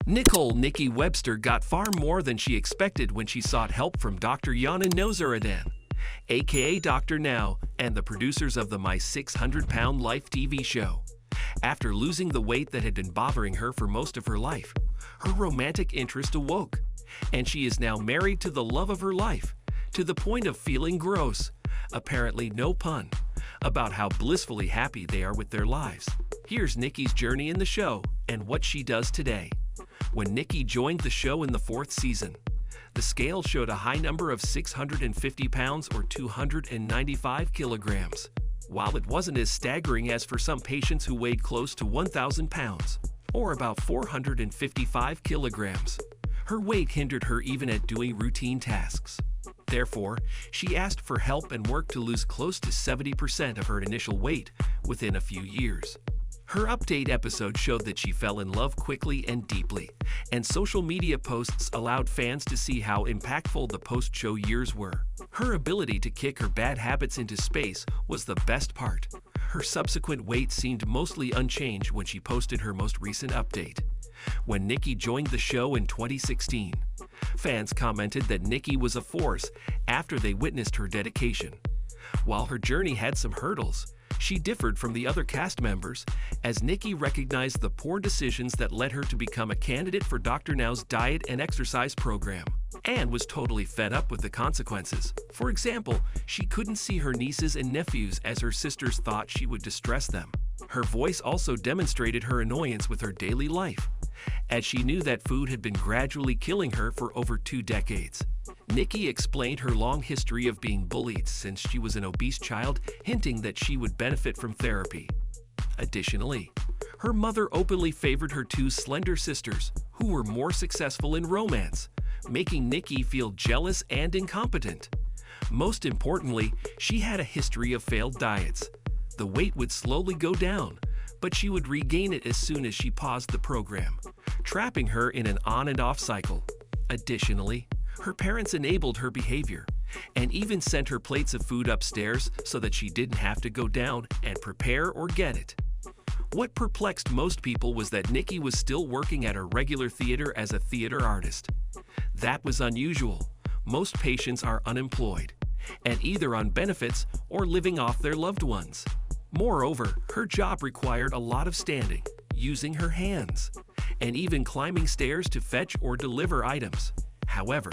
Nikki Webster got far more than she expected when she sought help from Dr. Yana Nozaradan, aka Dr. Now, and the producers of the My 600-Pound Life TV show. After losing the weight that had been bothering her for most of her life, her romantic interest awoke, and she is now married to the love of her life, to the point of feeling gross, apparently no pun, about how blissfully happy they are with their lives. Here's Nikki's journey in the show and what she does today. When Nikki joined the show in the 4th season, the scale showed a high number of 650 pounds or 295 kilograms. While it wasn't as staggering as for some patients who weighed close to 1,000 pounds, or about 455 kilograms, her weight hindered her even at doing routine tasks. Therefore, she asked for help and worked to lose close to 70% of her initial weight within a few years. Her update episode showed that she fell in love quickly and deeply, and social media posts allowed fans to see how impactful the post-show years were. Her ability to kick her bad habits into space was the best part. Her subsequent weight seemed mostly unchanged when she posted her most recent update. When Nikki joined the show in 2016, fans commented that Nikki was a force after they witnessed her dedication. While her journey had some hurdles, she differed from the other cast members, as Nikki recognized the poor decisions that led her to become a candidate for Dr. Now's diet and exercise program, and was totally fed up with the consequences. For example, she couldn't see her nieces and nephews as her sisters thought she would distress them. Her voice also demonstrated her annoyance with her daily life, as she knew that food had been gradually killing her for over 2 decades. Nikki explained her long history of being bullied since she was an obese child, hinting that she would benefit from therapy. Additionally, her mother openly favored her 2 slender sisters, who were more successful in romance, making Nikki feel jealous and incompetent. Most importantly, she had a history of failed diets. The weight would slowly go down, but she would regain it as soon as she paused the program, trapping her in an on and off cycle. Additionally, her parents enabled her behavior, and even sent her plates of food upstairs so that she didn't have to go down and prepare or get it. What perplexed most people was that Nikki was still working at her regular theater as a theater artist. That was unusual. Most patients are unemployed, and either on benefits or living off their loved ones. Moreover, her job required a lot of standing, using her hands, and even climbing stairs to fetch or deliver items. However,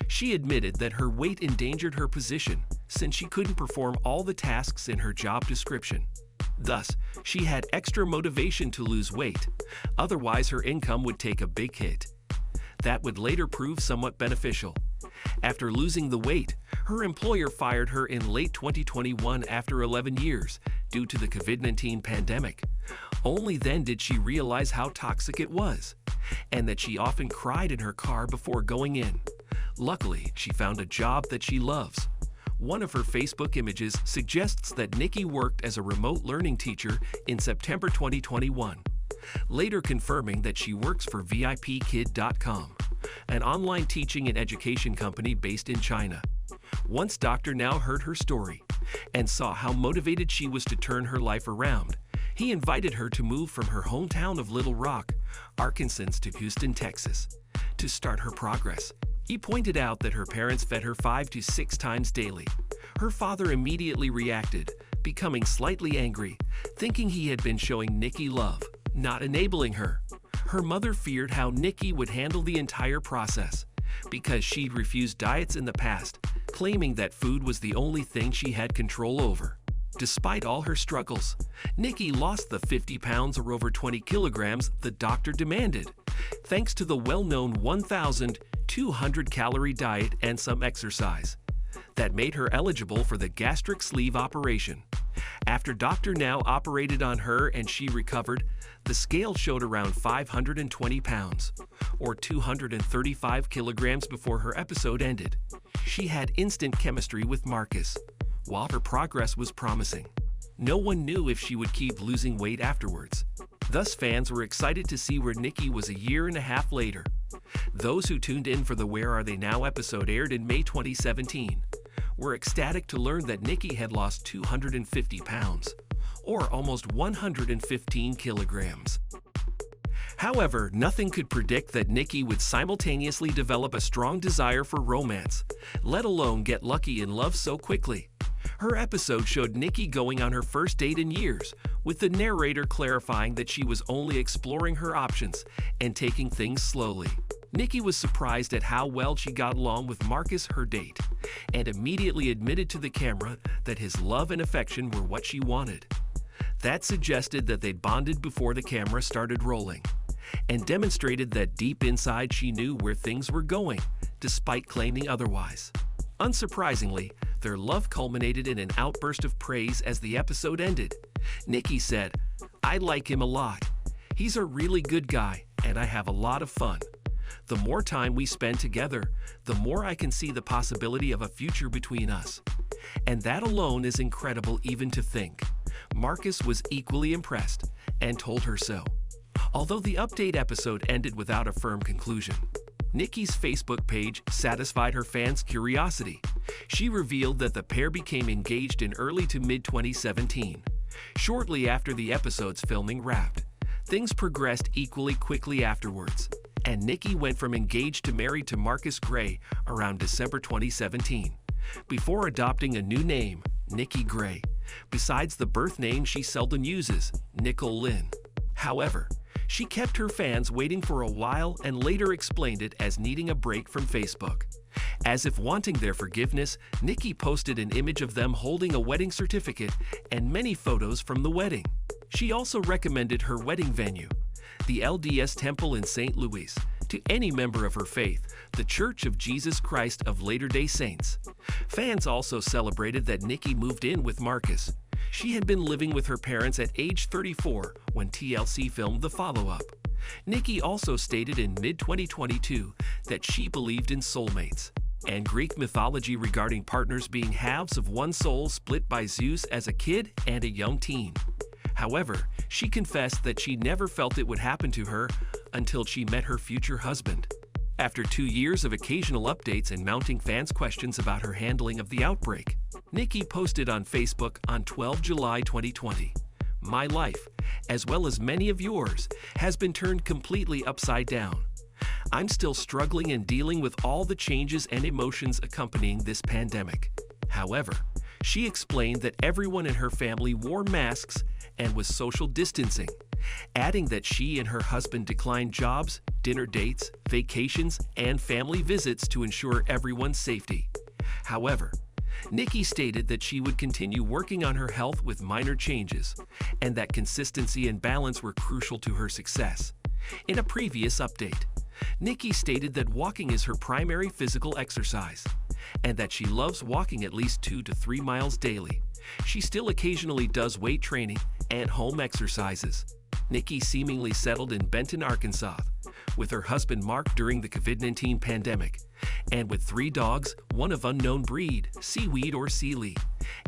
she admitted that her weight endangered her position since she couldn't perform all the tasks in her job description. Thus, she had extra motivation to lose weight, otherwise her income would take a big hit. That would later prove somewhat beneficial. After losing the weight, her employer fired her in late 2021 after 11 years due to the COVID-19 pandemic. Only then did she realize how toxic it was, and that she often cried in her car before going in. Luckily, she found a job that she loves. One of her Facebook images suggests that Nikki worked as a remote learning teacher in September 2021, later confirming that she works for VIPKid.com, an online teaching and education company based in China. Once Dr. Now heard her story and saw how motivated she was to turn her life around, he invited her to move from her hometown of Little Rock, Arkansas to Houston, Texas, to start her progress. He pointed out that her parents fed her 5 to 6 times daily. Her father immediately reacted, becoming slightly angry, thinking he had been showing Nikki love, not enabling her. Her mother feared how Nikki would handle the entire process, because she'd refused diets in the past, claiming that food was the only thing she had control over. Despite all her struggles, Nikki lost the 50 pounds or over 20 kilograms the doctor demanded, thanks to the well-known 1,200-calorie diet and some exercise that made her eligible for the gastric sleeve operation. After Dr. Now operated on her and she recovered, the scale showed around 520 pounds, or 235 kilograms before her episode ended. She had instant chemistry with Marcus, while her progress was promising. No one knew if she would keep losing weight afterwards. Thus, fans were excited to see where Nikki was a year and a half later. Those who tuned in for the Where Are They Now episode aired in May 2017 were ecstatic to learn that Nikki had lost 250 pounds, or almost 115 kilograms. However, nothing could predict that Nikki would simultaneously develop a strong desire for romance, let alone get lucky in love so quickly. Her episode showed Nikki going on her first date in years, with the narrator clarifying that she was only exploring her options and taking things slowly. Nikki was surprised at how well she got along with Marcus, her date, and immediately admitted to the camera that his love and affection were what she wanted. That suggested that they'd bonded before the camera started rolling, and demonstrated that deep inside she knew where things were going, despite claiming otherwise. Unsurprisingly, their love culminated in an outburst of praise as the episode ended. Nikki said, "I like him a lot. He's a really good guy, and I have a lot of fun. The more time we spend together, the more I can see the possibility of a future between us. And that alone is incredible even to think." Marcus was equally impressed and told her so. Although the update episode ended without a firm conclusion, Nikki's Facebook page satisfied her fans' curiosity. She revealed that the pair became engaged in early to mid-2017, shortly after the episode's filming wrapped. Things progressed equally quickly afterwards, and Nikki went from engaged to married to Marcus Gray around December 2017, before adopting a new name, Nikki Gray, besides the birth name she seldom uses, Nicole Lynn. However, she kept her fans waiting for a while and later explained it as needing a break from Facebook. As if wanting their forgiveness, Nikki posted an image of them holding a wedding certificate and many photos from the wedding. She also recommended her wedding venue, the LDS Temple in St. Louis, to any member of her faith, the Church of Jesus Christ of Latter-day Saints. Fans also celebrated that Nikki moved in with Marcus. She had been living with her parents at age 34 when TLC filmed the follow-up. Nikki also stated in mid-2022 that she believed in soulmates and Greek mythology regarding partners being halves of one soul split by Zeus as a kid and a young teen. However, she confessed that she never felt it would happen to her until she met her future husband. After 2 years of occasional updates and mounting fans' questions about her handling of the outbreak, Nikki posted on Facebook on 12 July 2020, "My life, as well as many of yours, has been turned completely upside down. I'm still struggling and dealing with all the changes and emotions accompanying this pandemic." However, she explained that everyone in her family wore masks and was social distancing, adding that she and her husband declined jobs, dinner dates, vacations, and family visits to ensure everyone's safety. However, Nikki stated that she would continue working on her health with minor changes, and that consistency and balance were crucial to her success. In a previous update, Nikki stated that walking is her primary physical exercise, and that she loves walking at least 2 to 3 miles daily. She still occasionally does weight training and home exercises. Nikki seemingly settled in Benton, Arkansas, with her husband Mark during the COVID-19 pandemic, and with 3 dogs, one of unknown breed, Seaweed or Sealy,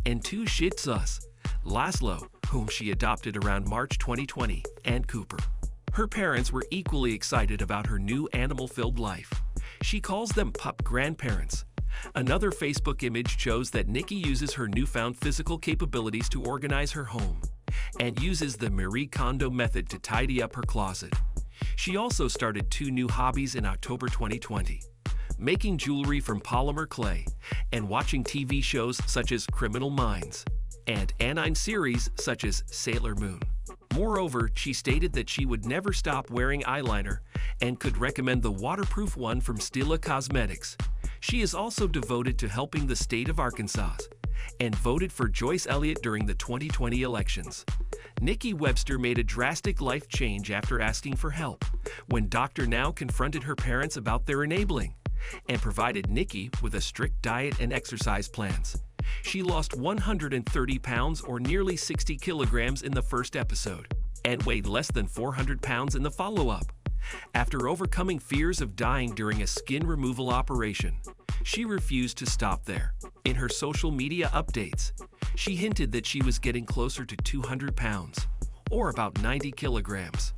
and 2 Shih Tzus, Laszlo, whom she adopted around March 2020, and Cooper. Her parents were equally excited about her new animal-filled life. She calls them pup grandparents. Another Facebook image shows that Nikki uses her newfound physical capabilities to organize her home, and uses the Marie Kondo method to tidy up her closet. She also started 2 new hobbies in October 2020, making jewelry from polymer clay and watching TV shows such as Criminal Minds and anime series such as Sailor Moon. Moreover, she stated that she would never stop wearing eyeliner and could recommend the waterproof one from Stila Cosmetics. She is also devoted to helping the state of Arkansas and voted for Joyce Elliott during the 2020 elections. Nikki Webster made a drastic life change after asking for help when Dr. Now confronted her parents about their enabling and provided Nikki with a strict diet and exercise plans. She lost 130 pounds or nearly 60 kilograms in the first episode and weighed less than 400 pounds in the follow-up. After overcoming fears of dying during a skin removal operation, she refused to stop there. In her social media updates, she hinted that she was getting closer to 200 pounds, or about 90 kilograms.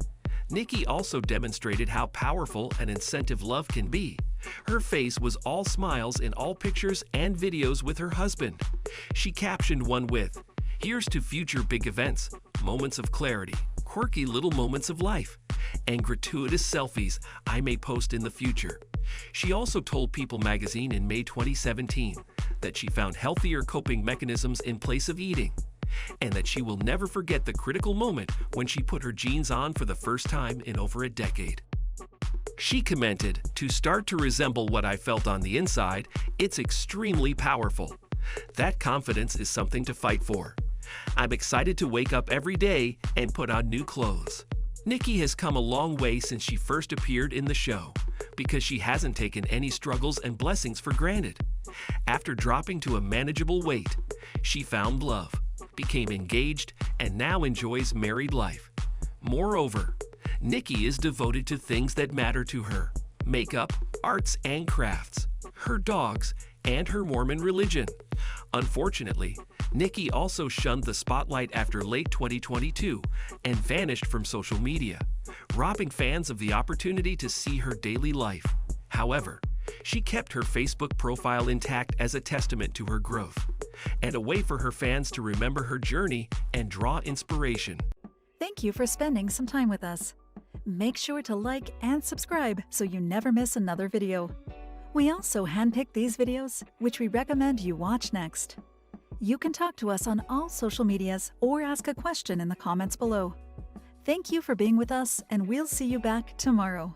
Nikki also demonstrated how powerful an incentive love can be. Her face was all smiles in all pictures and videos with her husband. She captioned one with, "Here's to future big events, moments of clarity, quirky little moments of life," and gratuitous selfies I may post in the future. She also told People magazine in May 2017 that she found healthier coping mechanisms in place of eating, and that she will never forget the critical moment when she put her jeans on for the first time in over a decade. She commented, "To start to resemble what I felt on the inside, it's extremely powerful. That confidence is something to fight for. I'm excited to wake up every day and put on new clothes." Nikki has come a long way since she first appeared in the show, because she hasn't taken any struggles and blessings for granted. After dropping to a manageable weight, she found love, became engaged, and now enjoys married life. Moreover, Nikki is devoted to things that matter to her: makeup, arts and crafts, her dogs, and her Mormon religion. Unfortunately, Nikki also shunned the spotlight after late 2022 and vanished from social media, robbing fans of the opportunity to see her daily life. However, she kept her Facebook profile intact as a testament to her growth, and a way for her fans to remember her journey and draw inspiration. Thank you for spending some time with us. Make sure to like and subscribe so you never miss another video. We also handpick these videos, which we recommend you watch next. You can talk to us on all social medias or ask a question in the comments below. Thank you for being with us, and we'll see you back tomorrow.